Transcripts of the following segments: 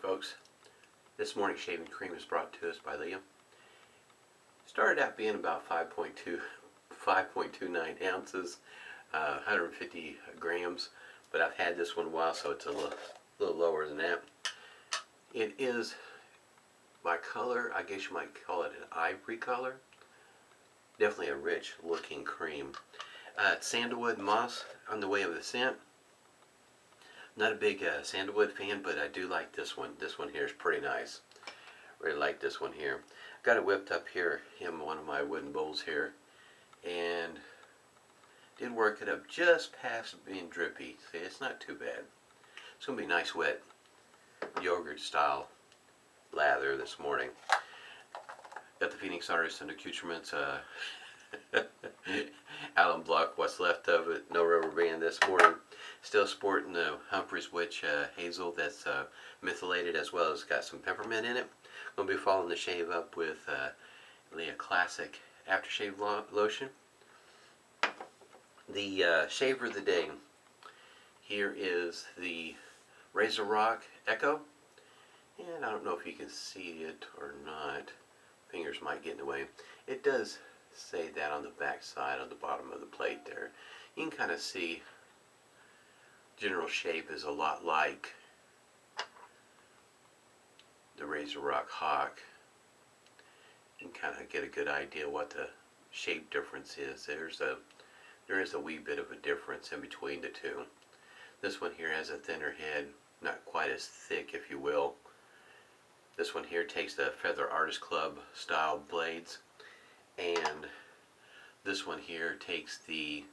folks. This morning's shaving cream is brought to us by LEA. Started out being about 5.29 ounces, 150 grams, but I've had this one a while, so it's a little lower than that. It is, by color, I guess you might call it an ivory color. Definitely a rich looking cream. It's sandalwood moss on the way of the scent. Not a big sandalwood fan, but I do like this one. This one here is pretty nice. Really like this one here. Got it whipped up here in one of my wooden bowls here, and did work it up just past being drippy. See, it's not too bad. It's gonna be nice wet yogurt style lather this morning. Got the Phoenix Artist and accoutrements Allen block, what's left of it, no rubber band this morning. Still sporting the Humphrey's Witch hazel that's mentholated, as well as got some peppermint in it. Going to be following the shave up with LEA Classic aftershave lotion. The shaver of the day here is the RazoRock Eco, and I don't know if you can see it or not. Fingers might get in the way. It does say that on the back side, on the bottom of the plate there. You can kind of see general shape is a lot like the RazoRock Hawk. You can kind of get a good idea what the shape difference is. There is a wee bit of a difference in between the two. This one here has a thinner head, not quite as thick, if you will. This one here takes the Feather Artist Club style blades, and this one here takes the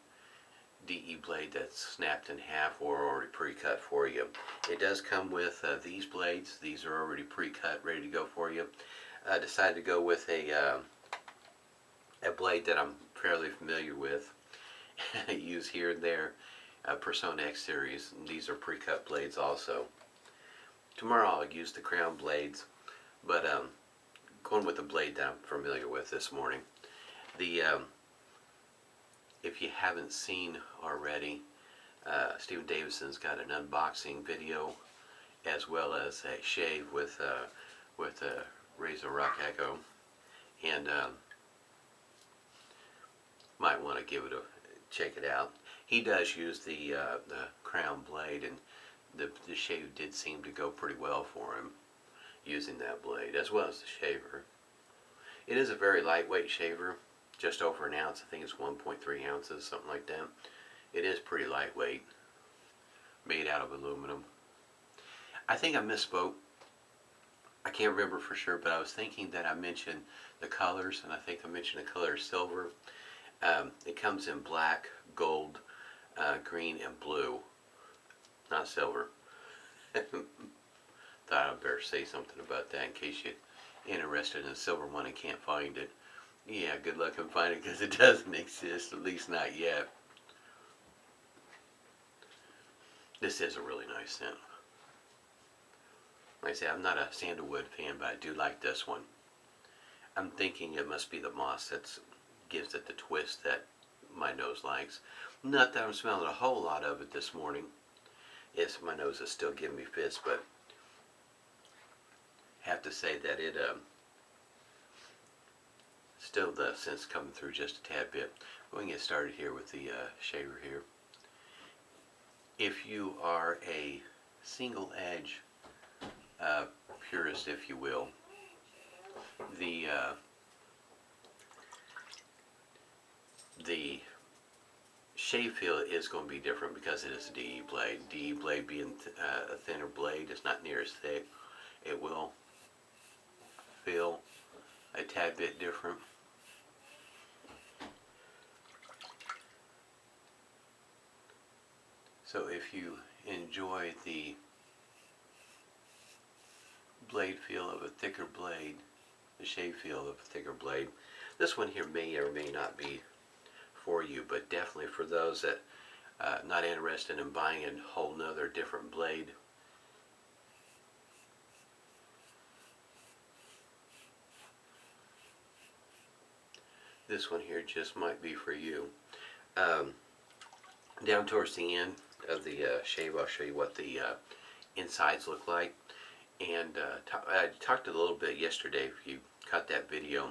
DE blade that's snapped in half or already pre-cut for you. It does come with these blades. These are already pre-cut, ready to go for you. I decided to go with a blade that I'm fairly familiar with. I use here and there, Personna X series. And these are pre-cut blades also. Tomorrow I'll use the crown blades, but going with the blade that I'm familiar with this morning. If you haven't seen already, Stephen Davidson's got an unboxing video, as well as a shave with a RazoRock Eco, and might want to give it a check it out. He does use the crown blade, and the shave did seem to go pretty well for him using that blade, as well as the shaver. It is a very lightweight shaver, just over an ounce. I think it's 1.3 ounces, something like that. It is pretty lightweight, made out of aluminum. I think I misspoke. I can't remember for sure, but I was thinking that I mentioned the colors, and I think I mentioned the color silver. It comes in black, gold, green, and blue, not silver. Thought I'd better say something about that in case you're interested in a silver one and can't find it. Yeah, good luck in finding it, because it doesn't exist, at least not yet. This is a really nice scent. Like I say, I'm not a sandalwood fan, but I do like this one. I'm thinking it must be the moss that gives it the twist that my nose likes. Not that I'm smelling a whole lot of it this morning. Yes, my nose is still giving me fits, but have to say that it still the scent's coming through just a tad bit. We're going to get started here with the shaver here. If you are a single edge purist, if you will, the shave feel is going to be different because it is a DE blade. DE blade being a thinner blade, it's not near as thick. It will feel a tad bit different. So if you enjoy the blade feel of a thicker blade, the shave feel of a thicker blade, this one here may or may not be for you, but definitely for those that not interested in buying a whole nother different blade. This one here just might be for you. Down towards the end of the shave, I'll show you what the insides look like. And I talked a little bit yesterday, if you caught that video.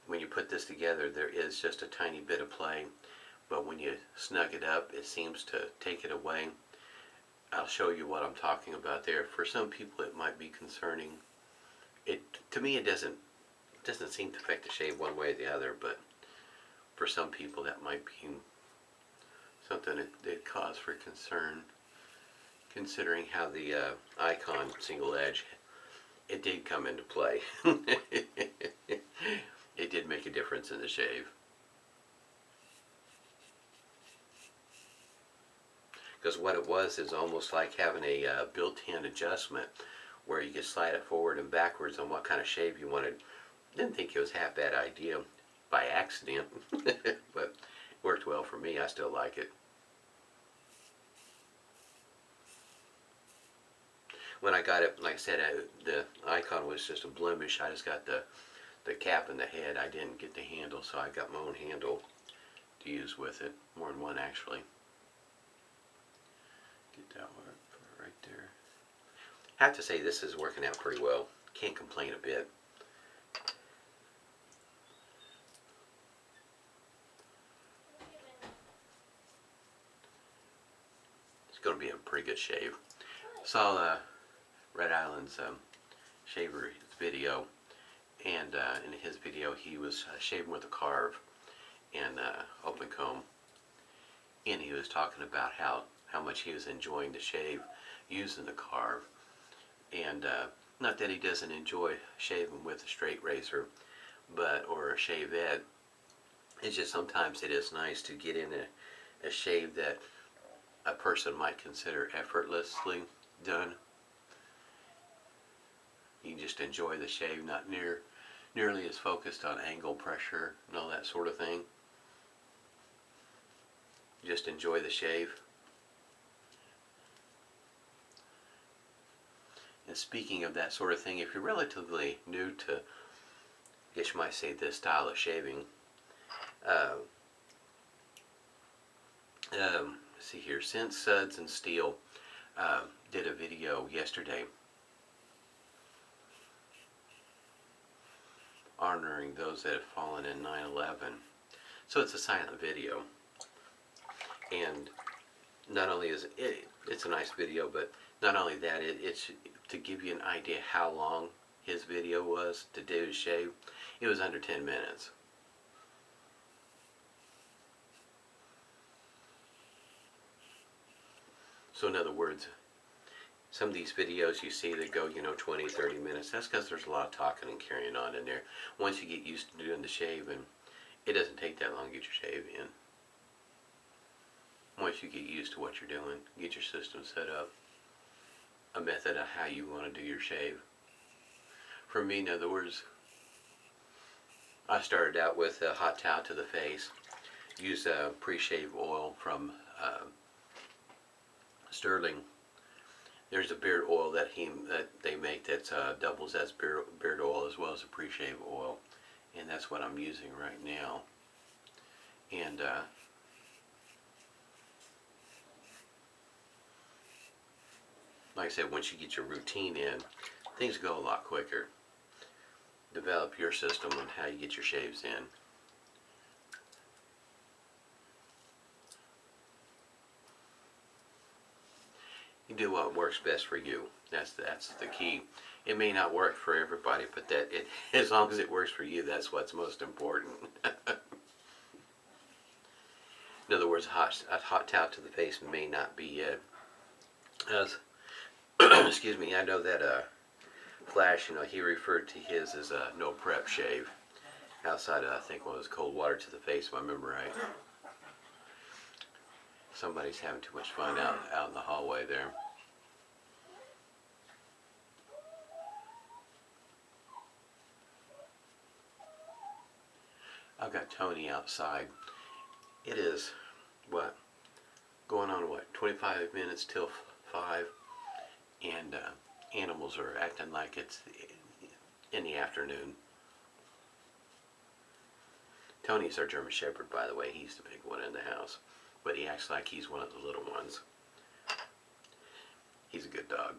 When you put this together, there is just a tiny bit of play, but when you snug it up, it seems to take it away. I'll show you what I'm talking about there. For some people, it might be concerning. To me, it doesn't seem to affect the shave one way or the other, but for some people, that might be something that cause for concern, considering how the Icon single edge, it did come into play. It did make a difference in the shave. Because what it was is almost like having a built-in adjustment where you could slide it forward and backwards on what kind of shave you wanted. Didn't think it was half bad idea by accident, but it worked well for me. I still like it. When I got it, like I said, the Icon was just a blemish. I just got the cap and the head. I didn't get the handle, so I got my own handle to use with it. More than one, actually. Get that one right there. I have to say, this is working out pretty well. Can't complain a bit. It's going to be a pretty good shave. Saw Red Island's shaver's video, and in his video he was shaving with a carve and open comb, and he was talking about how much he was enjoying the shave using the carve, and not that he doesn't enjoy shaving with a straight razor, or a shavette. It's just sometimes it is nice to get in a shave that a person might consider effortlessly done. You can just enjoy the shave, not nearly as focused on angle, pressure, and all that sort of thing. Just enjoy the shave. And speaking of that sort of thing, if you're relatively new to, I guess you might say, this style of shaving, let's see here, since Suds and Steel did a video yesterday honoring those that have fallen in 9/11. So it's a silent video, and not only is it's a nice video, but not only that, it's to give you an idea how long his video was to do his shave. It was under 10 minutes. So in other words, some of these videos you see that go, 20, 30 minutes, that's because there's a lot of talking and carrying on in there. Once you get used to doing the shaving, it doesn't take that long to get your shave in. Once you get used to what you're doing, get your system set up, a method of how you want to do your shave. For me, in other words, I started out with a hot towel to the face, used a Preshave oil from Stirling. There's a beard oil that they make that doubles as beard oil as well as a Preshave oil, and that's what I'm using right now. And like I said, once you get your routine in, things go a lot quicker. Develop your system on how you get your shaves in. You do what works best for you. That's the key. It may not work for everybody, but as long as it works for you, that's what's most important. In other words, a hot towel to the face may not be excuse me. I know that Flash, he referred to his as a no prep shave. Outside of, I think it was cold water to the face, if I remember right. Somebody's having too much fun out in the hallway there. I've got Tony outside. It is, going on 25 minutes till 5, and animals are acting like it's in the afternoon. Tony's our German Shepherd, by the way. He's the big one in the house, but he acts like he's one of the little ones. He's a good dog.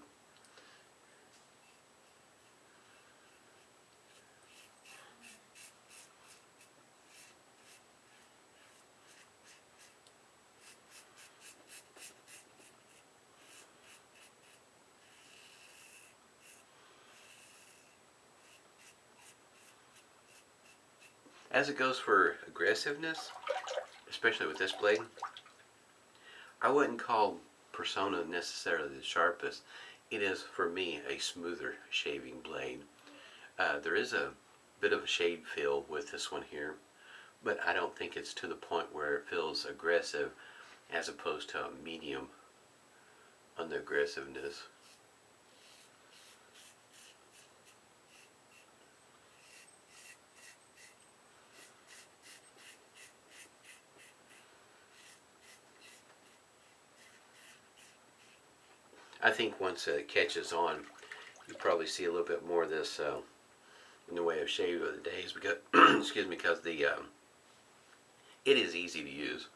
As it goes for aggressiveness, especially with this blade, I wouldn't call Personna necessarily the sharpest. It is, for me, a smoother shaving blade. There is a bit of a shade feel with this one here, but I don't think it's to the point where it feels aggressive as opposed to a medium on the aggressiveness. I think once it catches on, you probably see a little bit more of this in the way of shave of the days because excuse me, because the it is easy to use,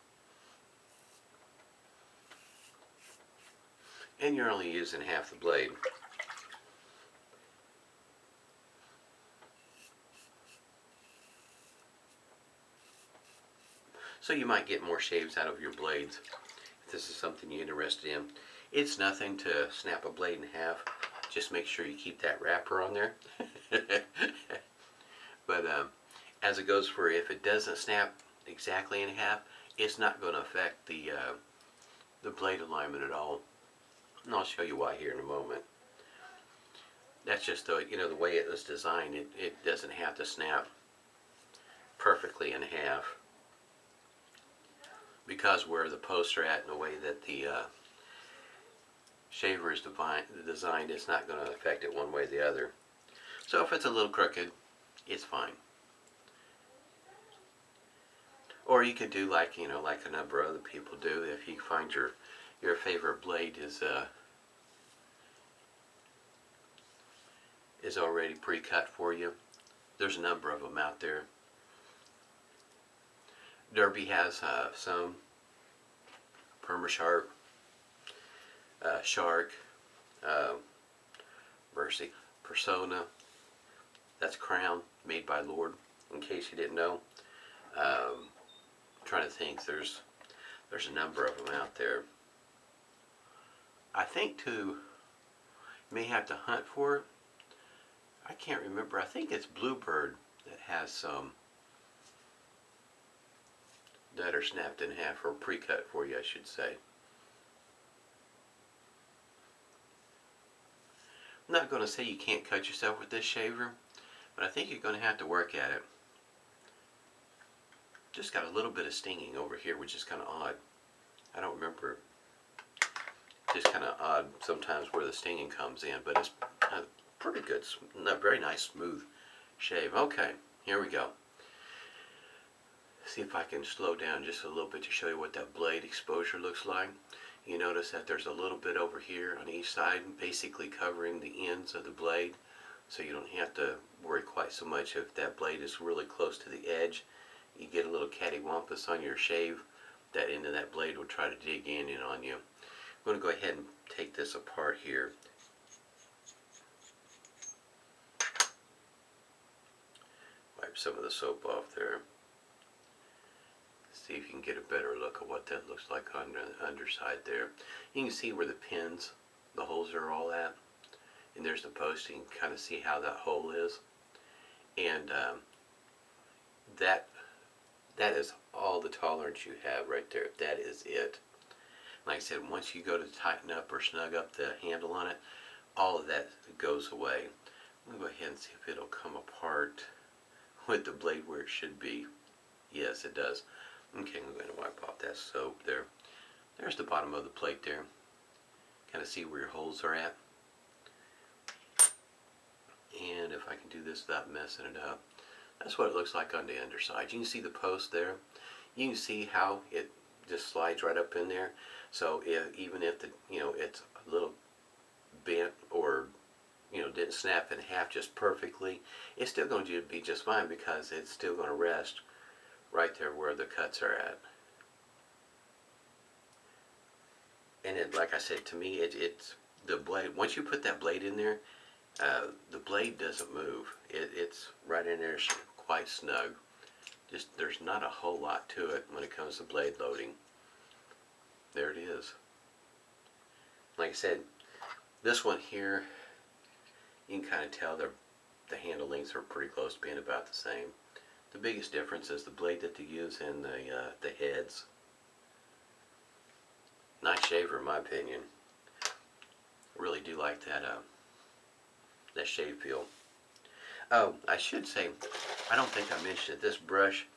and you're only using half the blade. So you might get more shaves out of your blades if this is something you're interested in. It's nothing to snap a blade in half. Just make sure you keep that wrapper on there. But as it goes for, if it doesn't snap exactly in half, it's not going to affect the blade alignment at all. And I'll show you why here in a moment. That's just the, you know, the way it was designed. It doesn't have to snap perfectly in half, because where the posts are at and the way that the shaver is designed, it's not going to affect it one way or the other. So if it's a little crooked, it's fine. Or you could do like, you know, like a number of other people do. If you find your favorite blade is already pre-cut for you, there's a number of them out there. Derby has some, Perma-Sharp, Shark, Mercy, Personna, that's Crown, made by Lord, in case you didn't know. I'm trying to think, there's a number of them out there. I think you may have to hunt for it. I can't remember. I think it's Bluebird that has some that are snapped in half, or pre-cut for you, I should say. I'm not going to say you can't cut yourself with this shaver, but I think you're going to have to work at it. Just got a little bit of stinging over here, which is kind of odd. I don't remember. Just kind of odd sometimes where the stinging comes in, but it's pretty good. Very nice, smooth shave. Okay, here we go. See if I can slow down just a little bit to show you what that blade exposure looks like. You notice that there's a little bit over here on each side, basically covering the ends of the blade, so you don't have to worry quite so much if that blade is really close to the edge. You get a little cattywampus on your shave, that end of that blade will try to dig in on you. I'm going to go ahead and take this apart here. Wipe some of the soap off there. See if you can get a better look at what that looks like on the underside there. You can see where the pins, the holes are all at, and there's the post. You can kind of see how that hole is, and that is all the tolerance you have right there. That is it. Like I said, once you go to tighten up or snug up the handle on it, all of that goes away. I'm going to go ahead and see if it'll come apart with the blade where it should be. Yes, it does. Okay, I'm going to wipe off that soap there. There's the bottom of the plate there. Kind of see where your holes are at. And if I can do this without messing it up, that's what it looks like on the underside. You can see the post there. You can see how it just slides right up in there. So even if it's a little bent or didn't snap in half just perfectly, it's still going to be just fine because it's still going to rest right there where the cuts are at. And like I said, to me, it's the blade. Once you put that blade in there, the blade doesn't move. It's right in there, quite snug. Just there's not a whole lot to it when it comes to blade loading. There it is. Like I said, this one here, you can kind of tell the handle lengths are pretty close to being about the same. The biggest difference is the blade that they use and the heads. Nice shaver in my opinion. I really do like that shave feel. Oh, I should say, I don't think I mentioned it. This brush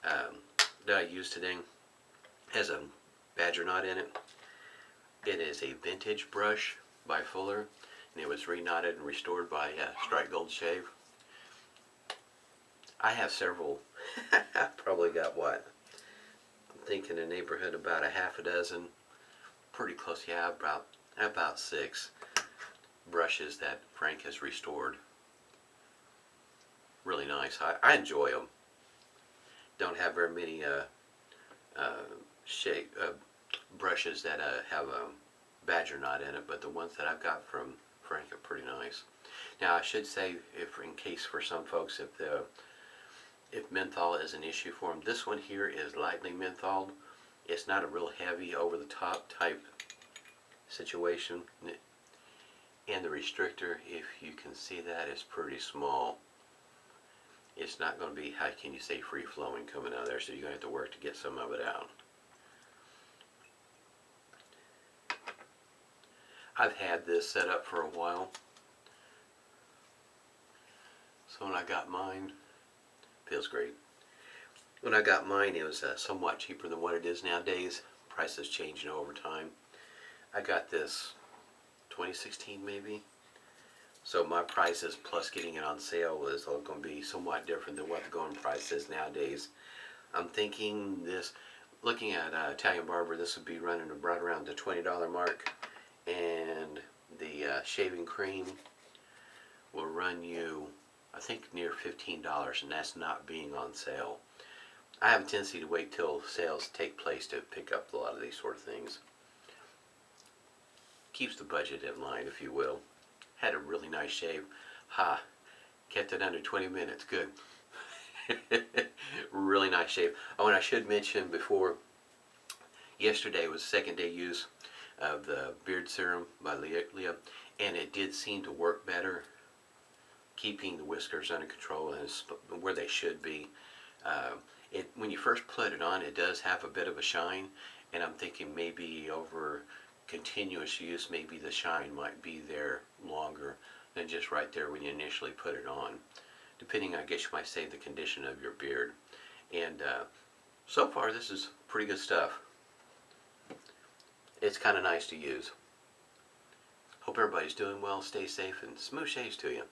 that I use today has a badger knot in it. It is a vintage brush by Fuller, and it was reknotted and restored by Strike Gold Shave. I have several. I've probably got what? I'm thinking in the neighborhood about a half a dozen. Pretty close, yeah, about 6 brushes that Frank has restored. Really nice. I enjoy them. Don't have very many brushes that have a badger knot in it, but the ones that I've got from Frank are pretty nice. Now I should say, if in case for some folks, if menthol is an issue for them, this one here is lightly mentholed. It's not a real heavy, over-the-top type situation. And the restrictor, if you can see that, is pretty small. It's not going to be, how can you say, free-flowing coming out of there, so you're going to have to work to get some of it out. I've had this set up for a while. So when I got mine, feels great. When I got mine, it was somewhat cheaper than what it is nowadays. Prices changing over time. I got this 2016 maybe. So my prices plus getting it on sale is going to be somewhat different than what the going price is nowadays. I'm thinking this, looking at Italian Barber, this would be running right around the $20 mark. And the shaving cream will run you, I think, near $15, and that's not being on sale. I have a tendency to wait till sales take place to pick up a lot of these sort of things. Keeps the budget in line, if you will. Had a really nice shave. Kept it under 20 minutes. Good. Really nice shave. Oh, and I should mention before, yesterday was the 2nd day use of the beard serum by LEA, and it did seem to work better, keeping the whiskers under control and where they should be. When you first put it on, it does have a bit of a shine, and I'm thinking maybe over continuous use, maybe the shine might be there longer than just right there when you initially put it on, depending, I guess you might say, the condition of your beard. And so far this is pretty good stuff. It's kind of nice to use. Hope everybody's doing well, stay safe, and smooth shaves to you.